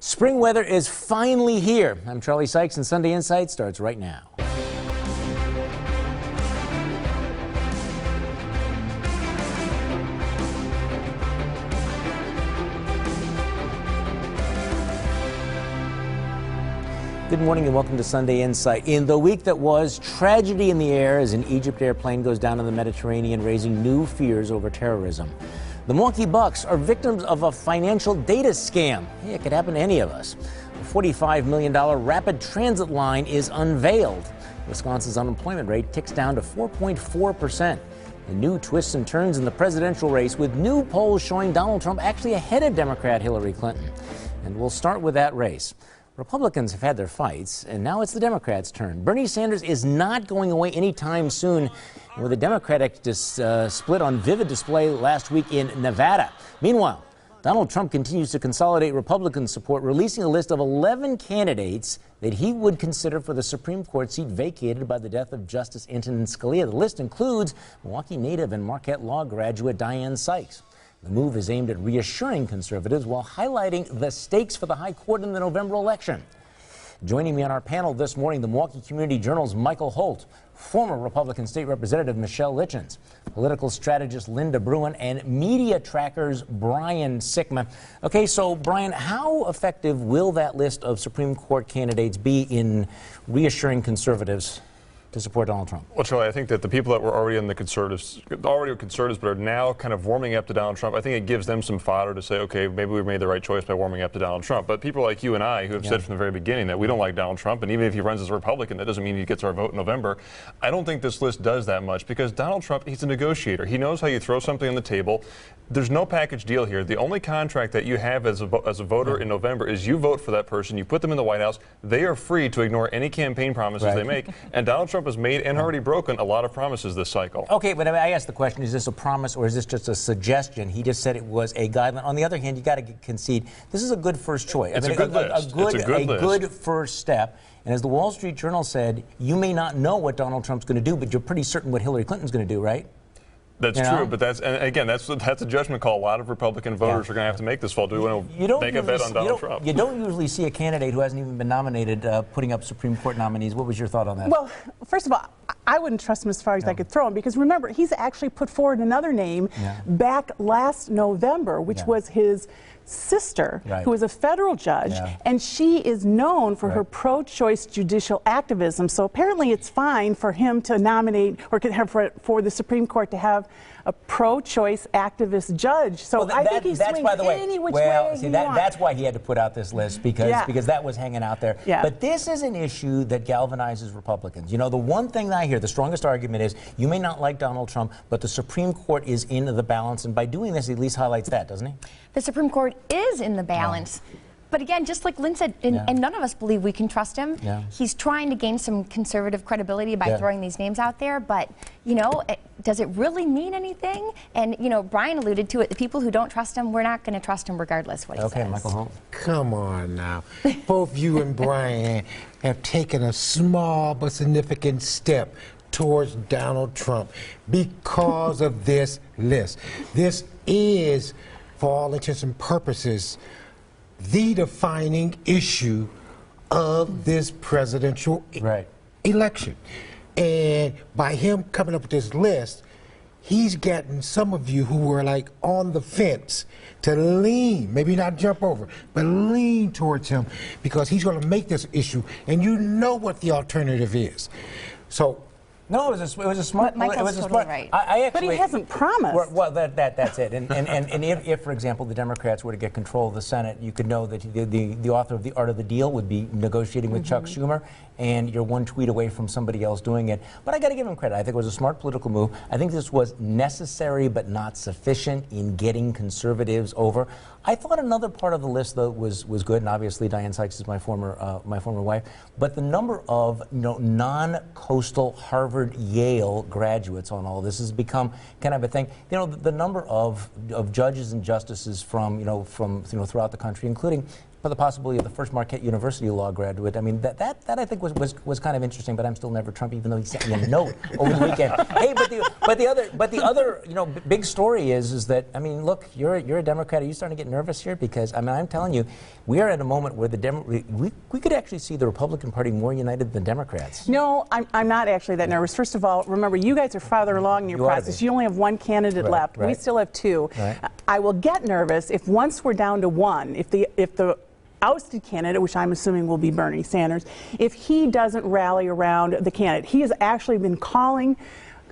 Spring weather is finally here. I'm Charlie Sykes, and Sunday Insight starts right now. Good morning and welcome to Sunday Insight. In the week that was, tragedy in the air as an Egypt airplane goes down in the Mediterranean, raising new fears over terrorism. The Milwaukee Bucks are victims of a financial data scam. Hey, it could happen to any of us. A $45 million rapid transit line is unveiled. Wisconsin's unemployment rate ticks down to 4.4%. And new twists and turns in the presidential race, with new polls showing Donald Trump actually ahead of Democrat Hillary Clinton. And we'll start with that race. Republicans have had their fights, and now it's the Democrats' turn. Bernie Sanders is not going away anytime soon, with the Democratic split on vivid display last week in Nevada. Meanwhile, Donald Trump continues to consolidate Republican support, releasing a list of 11 candidates that he would consider for the Supreme Court seat vacated by the death of Justice Antonin Scalia. The list includes Milwaukee native and Marquette Law graduate Dianne Sykes. The move is aimed at reassuring conservatives while highlighting the stakes for the high court in the November election. Joining me on our panel this morning, the Milwaukee Community Journal's Mikel Holt, former Republican State Representative Michelle Litjens, political strategist Lynne DeBruin, and media trackers Brian Sikma. Okay, so Brian, how effective will that list of Supreme Court candidates be in reassuring conservatives to support Donald Trump? Well, Charlie, I think that the people that were already conservatives, but are now kind of warming up to Donald Trump, I think it gives them some fodder to say, okay, maybe we made the right choice by warming up to Donald Trump. But people like you and I, who have said from the very beginning that we don't like Donald Trump, and even if he runs as a Republican, that doesn't mean he gets our vote in November. I don't think this list does that much, because Donald Trump, he's a negotiator. He knows how you throw something on the table. There's no package deal here. The only contract that you have as a voter in November is you vote for that person, you put them in the White House. They are free to ignore any campaign promises they make. And Donald Trump has made and already broken a lot of promises this cycle. Okay, but I asked the question, is this a promise or is this just a suggestion? He just said it was a guideline. On the other hand, you got to concede, this is a good first choice. It's a good list. A good first step. And as the Wall Street Journal said, you may not know what Donald Trump's going to do, but you're pretty certain what Hillary Clinton's going to do, right? That's true, but that's a judgment call a lot of Republican voters are going to have to make this fall. Do we want to make a bet on Donald Trump? You don't usually see a candidate who hasn't even been nominated putting up Supreme Court nominees. What was your thought on that? Well, first of all, I wouldn't trust him as far as I could throw him, because remember, he's actually put forward another name back last November, which was his sister, who is a federal judge, and she is known for her pro-choice judicial activism. So apparently it's fine for him to nominate, or for the Supreme Court to have a pro-choice activist judge. So I think he swings any which way he wants. That's why he had to put out this list, because that was hanging out there. But this is an issue that galvanizes Republicans. You know, the one thing that I hear, the strongest argument is, you may not like Donald Trump, but the Supreme Court is in the balance, and by doing this, he at least highlights that, doesn't he? The Supreme Court is in the balance. But again, just like Lynn said, and none of us believe we can trust him. He's trying to gain some conservative credibility by throwing these names out there. But, you know, does it really mean anything? And, you know, Brian alluded to it. The people who don't trust him, we're not going to trust him regardless what he says. Okay, Mikel Holt. Come on now. Both you and Brian have taken a small but significant step towards Donald Trump because of this list. This is, for all intents and purposes, the defining issue of this presidential election. And by him coming up with this list, he's gotten some of you who were like on the fence to lean, maybe not jump over, but lean towards him, because he's going to make this issue, and you know what the alternative is. So no, it was a smart. Michael's totally right. But he hasn't promised. Well, that's it. And if, for example, the Democrats were to get control of the Senate, you could know that the author of The Art of the Deal would be negotiating with Chuck Schumer, and you're one tweet away from somebody else doing it. But I got to give him credit. I think it was a smart political move. I think this was necessary but not sufficient in getting conservatives over. I thought another part of the list, though, was good, and obviously Dianne Sykes is my former wife. But the number of non-coastal Harvard, Yale graduates on all this has become kind of a thing. You know, the number of judges and justices from throughout the country, including for the possibility of the first Marquette University law graduate. I mean, that I think was kind of interesting. But I'm still never Trump, even though he sent me a note over the weekend. Hey, but the other big story is that, I mean, look, you're a Democrat. Are you starting to get nervous here? Because I mean, I'm telling you, we are at a moment where we could actually see the Republican Party more united than Democrats. No, I'm not actually that nervous. First of all, remember, you guys are farther along in your process. You only have one candidate left. Right. We still have two. Right. I will get nervous if once we're down to one, if the ousted candidate, which I'm assuming will be Bernie Sanders, if he doesn't rally around the candidate. He has actually been calling,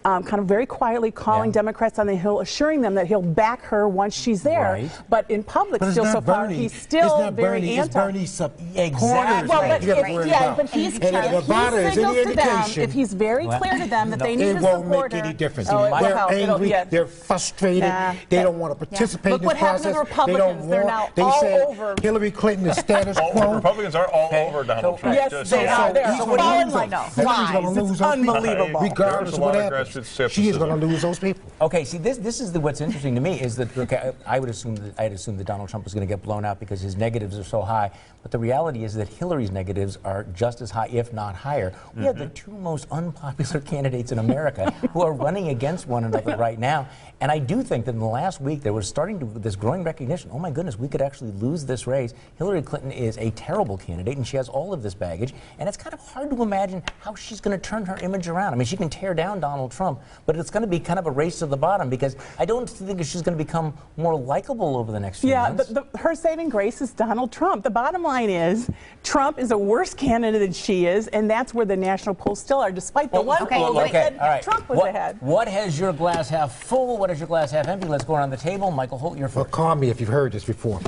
kind of very quietly calling Democrats on the Hill, assuring them that he'll back her once she's there. Right. But in public, still so far, he's still very anti. It's Bernie's supporters. Exactly. Well, but he's signaled to them, if he's very clear to them that they need to support her. It won't make any difference. Oh, they're angry, they're frustrated, they don't want to participate in this process. Look what happened to the Republicans. They're now all over. Hillary Clinton is status quo. Republicans are all over Donald Trump. Yes, they are. They're falling like flies. It's unbelievable. Regardless of what happens, she is going to lose those people. Okay, see, this is what's interesting to me is that, okay, I'd assume that Donald Trump was going to get blown out because his negatives are so high, but the reality is that Hillary's negatives are just as high, if not higher. We have the two most unpopular candidates in America who are running against one another right now, and I do think that in the last week there was starting to this growing recognition, oh my goodness, we could actually lose this race. Hillary Clinton is a terrible candidate, and she has all of this baggage, and it's kind of hard to imagine how she's going to turn her image around. I mean, she can tear down Donald Trump, but it's going to be kind of a race to the bottom because I don't think she's going to become more likable over the next few months. Yeah, her saving grace is Donald Trump. The bottom line is Trump is a worse candidate than she is, and that's where the national polls still are, despite the one poll that said Trump was ahead. What has your glass half full? What is your glass half empty? Let's go around the table. Michael Holt, you're first. Well, call me if you've heard this before.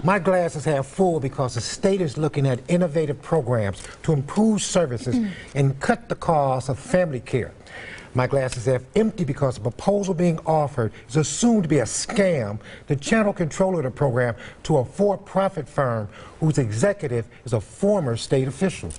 My glass is half full because the state is looking at innovative programs to improve services and cut the cost of family care. My glass is half empty because the proposal being offered is assumed to be a scam to channel control of the program to a for-profit firm whose executive is a former state official.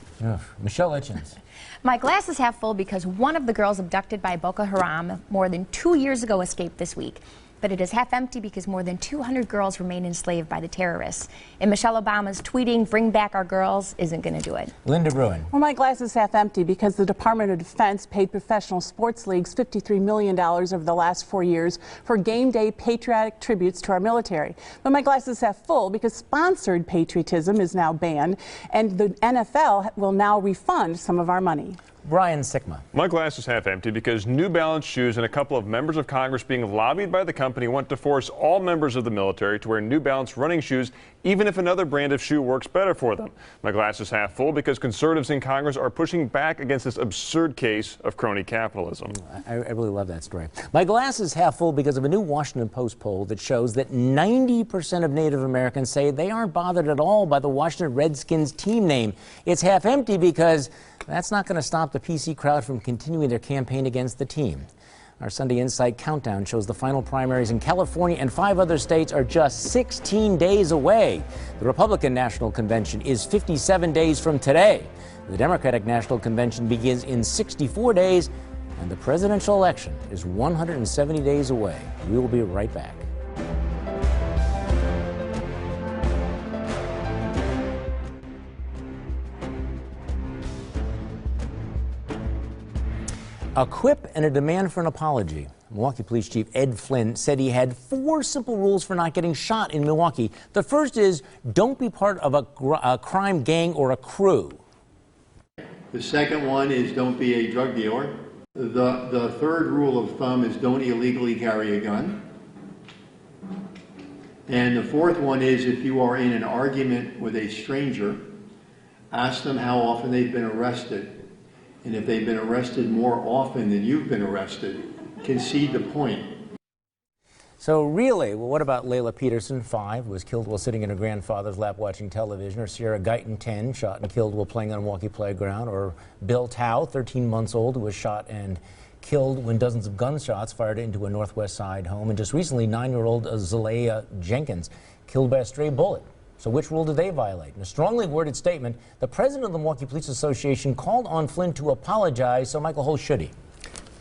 Michelle Litjens. My glass is half full because one of the girls abducted by Boko Haram more than 2 years ago escaped this week. But it is half empty because more than 200 girls remain enslaved by the terrorists. And Michelle Obama's tweeting, "Bring back our girls," isn't going to do it. Lynne DeBruin. Well, my glass is half empty because the Department of Defense paid professional sports leagues $53 million over the last 4 years for game day patriotic tributes to our military. But my glass is half full because sponsored patriotism is now banned, and the NFL will now refund some of our money. Brian Sikma. My glass is half empty because New Balance shoes and a couple of members of Congress being lobbied by the company want to force all members of the military to wear New Balance running shoes even if another brand of shoe works better for them. My glass is half full because conservatives in Congress are pushing back against this absurd case of crony capitalism. I really love that story. My glass is half full because of a new Washington Post poll that shows that 90% of Native Americans say they aren't bothered at all by the Washington Redskins team name. It's half empty because that's not going to stop the PC crowd from continuing their campaign against the team. Our Sunday Insight Countdown shows the final primaries in California and 5 other states are just 16 days away. The Republican National Convention is 57 days from today. The Democratic National Convention begins in 64 days, and the presidential election is 170 days away. We will be right back. A quip and a demand for an apology. Milwaukee Police Chief Ed Flynn said he had 4 simple rules for not getting shot in Milwaukee. The first is don't be part of a crime gang or a crew. The second one is don't be a drug dealer. The third rule of thumb is don't illegally carry a gun. And the fourth one is if you are in an argument with a stranger, ask them how often they've been arrested. And if they've been arrested more often than you've been arrested, concede the point. So really, well, what about Layla Peterson, 5, was killed while sitting in her grandfather's lap watching television, or Sierra Guyton, 10, shot and killed while playing on a Milwaukee playground, or Bill Tao, 13 months old, who was shot and killed when dozens of gunshots fired into a Northwest Side home, and just recently 9-year-old Zalea Jenkins, killed by a stray bullet. So which rule did they violate? In a strongly worded statement, the president of the Milwaukee Police Association called on Flynn to apologize, so Michael Holt, should he?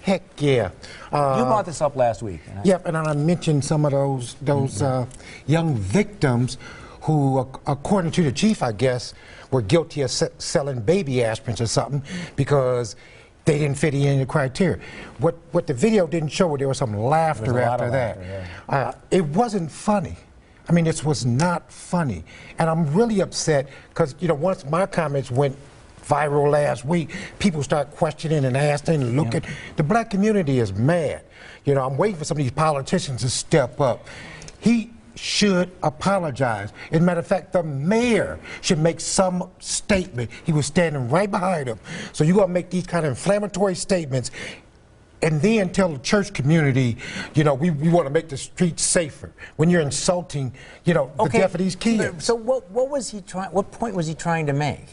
Heck yeah. You brought this up last week. Yep, and I mentioned some of those young victims who, according to the chief, I guess, were guilty of selling baby aspirins or something because they didn't fit in the criteria. What the video didn't show, there was some laughter after that. Yeah. It wasn't funny. I mean, this was not funny. And I'm really upset because, you know, once my comments went viral last week, people start questioning and asking and looking. The black community is mad. You know, I'm waiting for some of these politicians to step up. He should apologize. As a matter of fact, the mayor should make some statement. He was standing right behind him. So you're going to make these kind of inflammatory statements and then tell the church community, you know, we want to make the streets safer when you're insulting, you know, the death of these kids. So what was he trying? What point was he trying to make?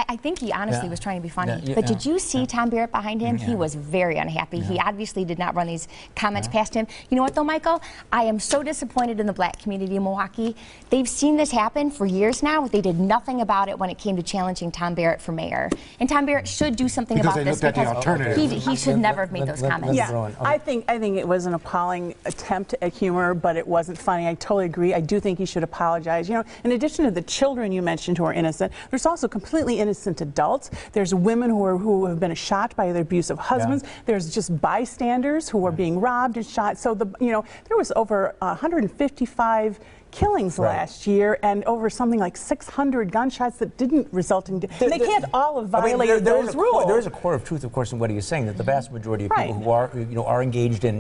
I think he honestly was trying to be funny. But did you see Tom Barrett behind him? He was very unhappy. He obviously did not run these comments past him. You know what, though, Michael? I am so disappointed in the black community in Milwaukee. They've seen this happen for years now. They did nothing about it when it came to challenging Tom Barrett for mayor. And Tom Barrett should do something about this because he should never have made those comments. Yeah, I think it was an appalling attempt at humor, but it wasn't funny. I totally agree. I do think he should apologize. You know, in addition to the children you mentioned who are innocent, there's also completely innocent adults. There's women who have been shot by their abusive husbands. There's just bystanders who are being robbed and shot. So there was over 155 killings last year and over something like 600 gunshots that didn't result in death. They can't all have violated those rules. There is a core of truth, of course, in what he is saying, that the vast majority of people who are, are engaged in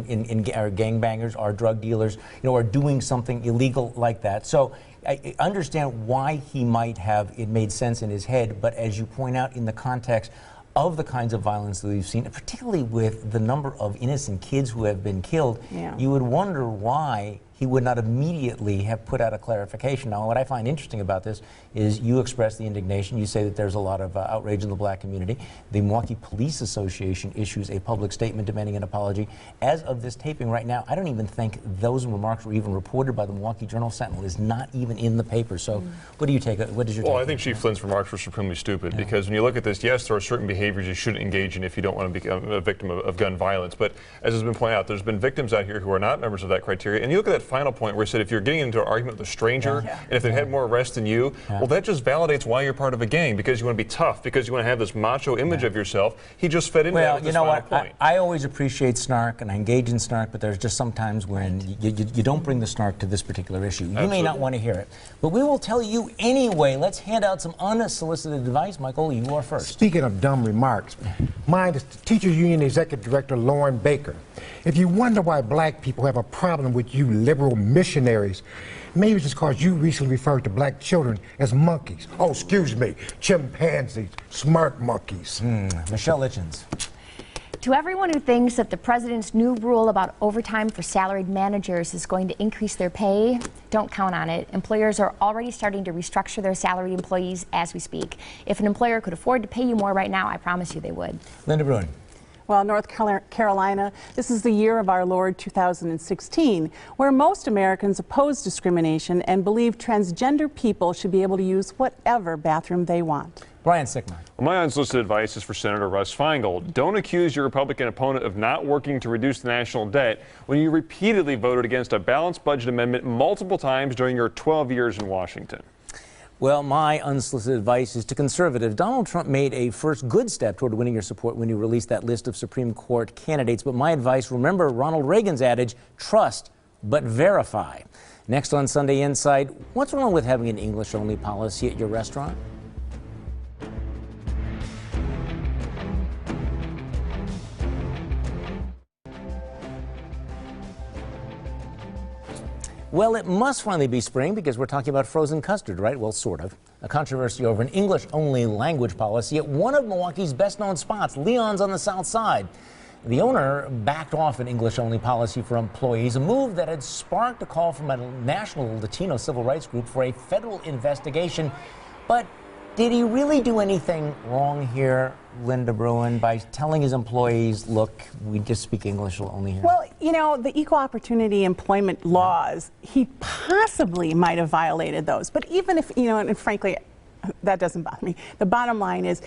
are gangbangers, are drug dealers, are doing something illegal like that. So I understand why he might have it made sense in his head, but as you point out, in the context of the kinds of violence that we've seen, particularly with the number of innocent kids who have been killed, you would wonder why he would not immediately have put out a clarification. Now, what I find interesting about this is you express the indignation. You say that there's a lot of outrage in the black community. The Milwaukee Police Association issues a public statement demanding an apology. As of this taping right now, I don't even think those remarks were even reported by the Milwaukee Journal-Sentinel. It's not even in the paper. So what do you take? What is your take? Well, I think Chief Flynn's remarks were supremely stupid because when you look at this, yes, there are certain behaviors you shouldn't engage in if you don't want to become a victim of gun violence. But as has been pointed out, there's been victims out here who are not members of that criteria. And you look at that final point where he said if you're getting into an argument with a stranger and if they've had more arrests than you, well, that just validates why you're part of a gang, because you want to be tough, because you want to have this macho image of yourself. He just fed into that with this final point. I always appreciate snark and I engage in snark, but there's just sometimes when you don't bring the snark to this particular issue. You may not want to hear it, but we will tell you anyway. Let's hand out some unsolicited advice. Michael, you are first. Speaking of dumb remarks, mine is the Teachers Union Executive Director Lauren Baker. If you wonder why black people have a problem with you liberal missionaries, maybe it's just because you recently referred to black children as monkeys. Oh, excuse me, chimpanzees, smart monkeys. Michelle Litjens. To everyone who thinks that the president's new rule about overtime for salaried managers is going to increase their pay, don't count on it. Employers are already starting to restructure their salaried employees as we speak. If an employer could afford to pay you more right now, I promise you they would. Lynne DeBruin. Well, North Carolina, this is the year of our Lord 2016, where most Americans oppose discrimination and believe transgender people should be able to use whatever bathroom they want. Brian Sikma. Well, my unsolicited advice is for Senator Russ Feingold. Don't accuse your Republican opponent of not working to reduce the national debt when you repeatedly voted against a balanced budget amendment multiple times during your 12 years in Washington. Well, my unsolicited advice is to conservatives. Donald Trump made a first good step toward winning your support when he released that list of Supreme Court candidates. But my advice, remember Ronald Reagan's adage, trust but verify. Next on Sunday Inside, what's wrong with having an English-only policy at your restaurant? Well, it must finally be spring because we're talking about frozen custard, right? Well, sort of. A controversy over an English-only language policy at one of Milwaukee's best-known spots, Litjens on the south side. The owner backed off an English-only policy for employees, a move that had sparked a call from a national Latino civil rights group for a federal investigation. But did he really do anything wrong here, Lynne DeBruin, by telling his employees, look, we just speak English only here? Well, you know, the equal opportunity employment laws, he possibly might have violated those. But even if, and frankly, that doesn't bother me. The bottom line is,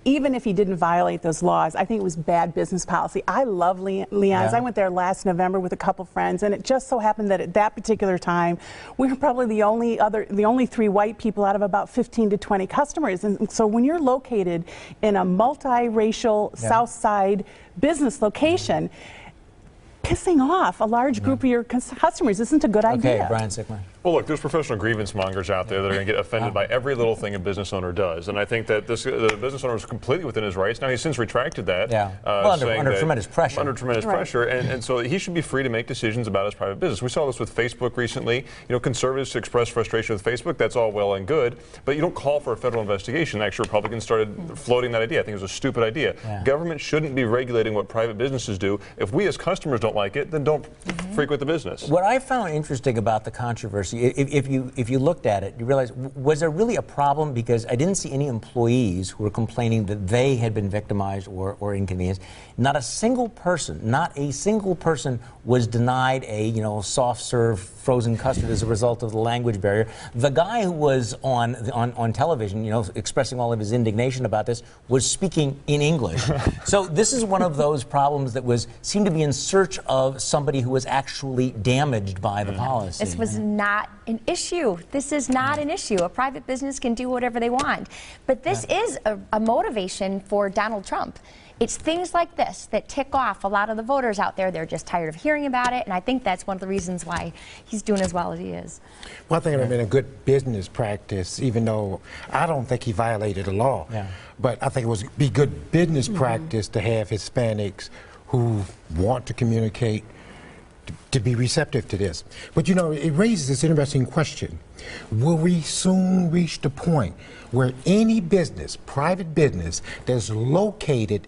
even if he didn't violate those laws, I think it was bad business policy. I love Litjens. Yeah. I went there last November with a couple friends, and it just so happened that at that particular time, we were probably the only 3 white people out of about 15 to 20 customers. And so when you're located in a multiracial South Side business location, pissing off a large group of your customers isn't a good idea. Okay, Brian Sikma. Well, look, there's professional grievance mongers out there that are going to get offended by every little thing a business owner does, and I think that the business owner is completely within his rights. Now, he's since retracted that. Yeah. Well, under tremendous pressure. Under tremendous pressure, and so he should be free to make decisions about his private business. We saw this with Facebook recently. You know, conservatives expressed frustration with Facebook. That's all well and good, but you don't call for a federal investigation. Actually, Republicans started floating that idea. I think it was a stupid idea. Yeah. Government shouldn't be regulating what private businesses do. If we as customers don't like it, then don't frequent the business. What I found interesting about the controversy, if you looked at it, you realize, was there really a problem? Because I didn't see any employees who were complaining that they had been victimized or inconvenienced. Not a single person was denied a soft serve frozen custard as a result of the language barrier. The guy who was on television, expressing all of his indignation about this, was speaking in English. So this is one of those problems that seemed to be in search of somebody who was actually damaged by the policy. This was not an issue. This is not an issue. A private business can do whatever they want. But this is a motivation for Donald Trump. It's things like this that tick off a lot of the voters out there. They're just tired of hearing about it, and I think that's one of the reasons why he's doing as well as he is. Well, I think it would have been a good business practice, even though I don't think he violated the law. Yeah. But I think it would be good business practice to have Hispanics who want to communicate to be receptive to this. But it raises this interesting question. Will we soon reach the point where any business, private business, that's located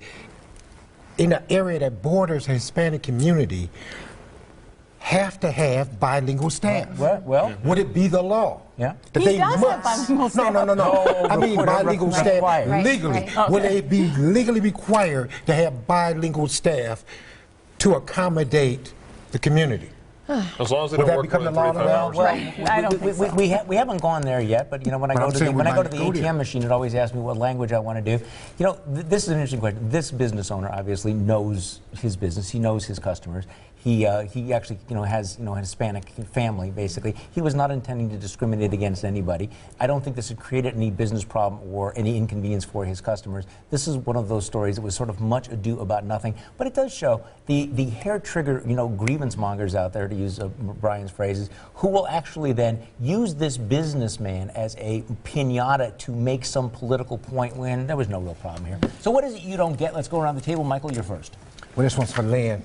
in an area that borders a Hispanic community have to have bilingual staff? Well, would it be the law? Yeah. That he does have bilingual staff. No. I mean bilingual staff legally. Right. Would they be legally required to have bilingual staff to accommodate the community? As long as they don't work more than 35 hours. Well, we haven't gone there yet, but when I go to the ATM machine, it always asks me what language I want to do. This is an interesting question. This business owner obviously knows his business. He knows his customers. He actually has a Hispanic family basically. He was not intending to discriminate against anybody. I don't think this had created any business problem or any inconvenience for his customers. This is one of those stories that was sort of much ado about nothing, but it does show the hair trigger grievance mongers out there, to use Brian's phrases, who will actually then use this businessman as a piñata to make some political point when there was no real problem here. So what is it you don't get? Let's go around the table. Michael, you're first. Well, this one's for Lynn.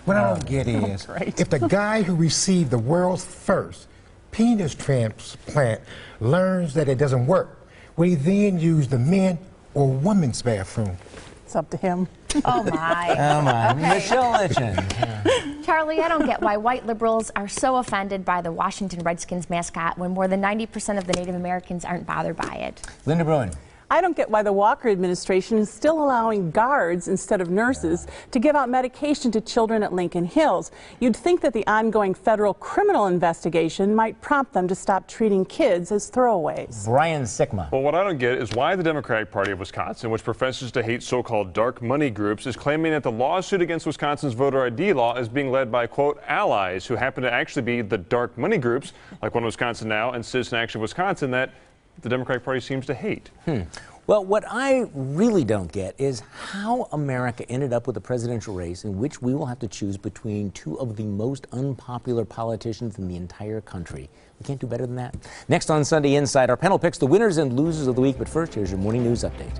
What I don't get is, if the guy who received the world's first penis transplant learns that it doesn't work, will he then use the men or women's bathroom? It's up to him. Oh, my. Oh, my. Okay. Michelle Litjens. Charlie, I don't get why white liberals are so offended by the Washington Redskins mascot when more than 90% of the Native Americans aren't bothered by it. Lynne DeBruin. I don't get why the Walker administration is still allowing guards instead of nurses to give out medication to children at Lincoln Hills. You'd think that the ongoing federal criminal investigation might prompt them to stop treating kids as throwaways. Brian Sikma. Well, what I don't get is why the Democratic Party of Wisconsin, which professes to hate so-called dark money groups, is claiming that the lawsuit against Wisconsin's voter ID law is being led by, quote, allies who happen to actually be the dark money groups, like One Wisconsin Now and Citizen Action Wisconsin, that the Democratic Party seems to hate. Well, what I really don't get is how America ended up with a presidential race in which we will have to choose between two of the most unpopular politicians in the entire country. We can't do better than that. Next on Sunday Inside, our panel picks the winners and losers of the week. But first, here's your morning news update.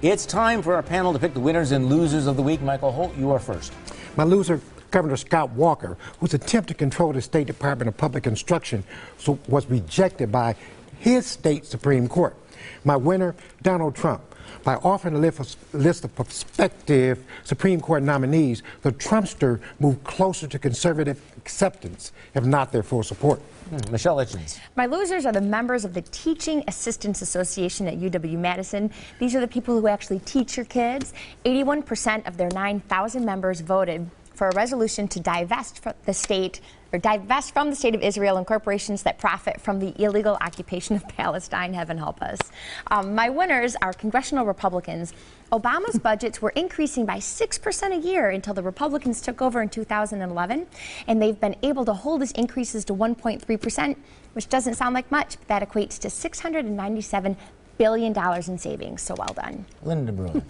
It's time for our panel to pick the winners and losers of the week. Mikel Holt, you are first. My loser, Governor Scott Walker, whose attempt to control the State Department of Public Instruction was rejected by his state Supreme Court. My winner, Donald Trump. By offering a list of prospective Supreme Court nominees, the Trumpster moved closer to conservative acceptance, if not their full support. Michelle Litjens. My losers are the members of the Teaching Assistants Association at UW-Madison. These are the people who actually teach your kids. 81% of their 9,000 members voted for a resolution to divest from the state of Israel and corporations that profit from the illegal occupation of Palestine. Heaven help us. My winners are congressional Republicans. Obama's budgets were increasing by 6% a year until the Republicans took over in 2011, and they've been able to hold these increases to 1.3%, which doesn't sound like much, but that equates to $697 billion in savings. So well done. Lynne DeBruin.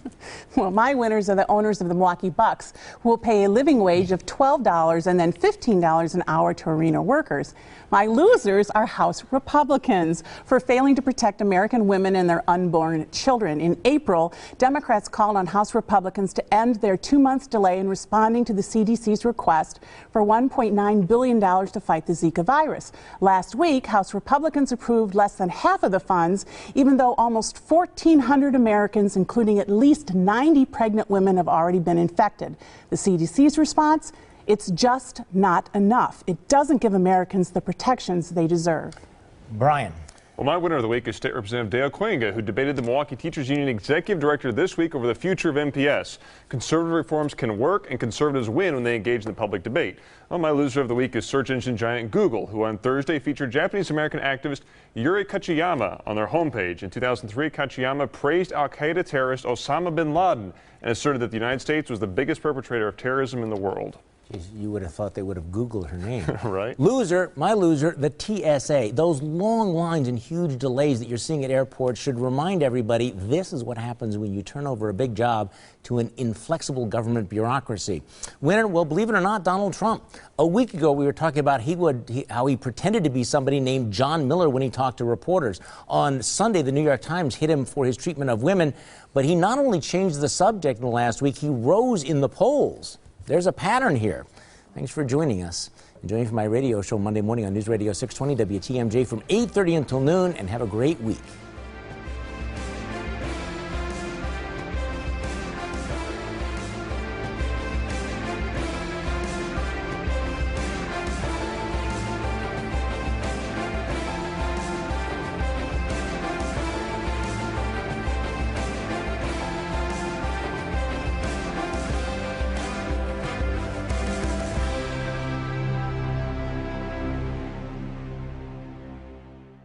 Well, my winners are the owners of the Milwaukee Bucks, who will pay a living wage of $12 and then $15 an hour to arena workers. My losers are House Republicans for failing to protect American women and their unborn children. In April, Democrats called on House Republicans to end their 2-month delay in responding to the CDC's request for $1.9 billion to fight the Zika virus. Last week, House Republicans approved less than half of the funds, even though almost 1,400 Americans, including at least 90 pregnant women, have already been infected. The CDC's response? It's just not enough. It doesn't give Americans the protections they deserve. Brian. Well, my winner of the week is State Representative Dale Kooyenga, who debated the Milwaukee Teachers Union Executive Director this week over the future of MPS. Conservative reforms can work, and conservatives win when they engage in the public debate. Well, my loser of the week is search engine giant Google, who on Thursday featured Japanese-American activist Yuri Kachiyama on their homepage. In 2003, Kachiyama praised al-Qaeda terrorist Osama bin Laden and asserted that the United States was the biggest perpetrator of terrorism in the world. You would have thought they would have Googled her name. Right. Loser, my loser, the TSA. Those long lines and huge delays that you're seeing at airports should remind everybody this is what happens when you turn over a big job to an inflexible government bureaucracy. Winner, well, believe it or not, Donald Trump. A week ago, we were talking about how he pretended to be somebody named John Miller when he talked to reporters. On Sunday, the New York Times hit him for his treatment of women, but he not only changed the subject in the last week, he rose in the polls. There's a pattern here. Thanks for joining us. And join me for my radio show Monday morning on News Radio 620 WTMJ from 8:30 until noon, and have a great week.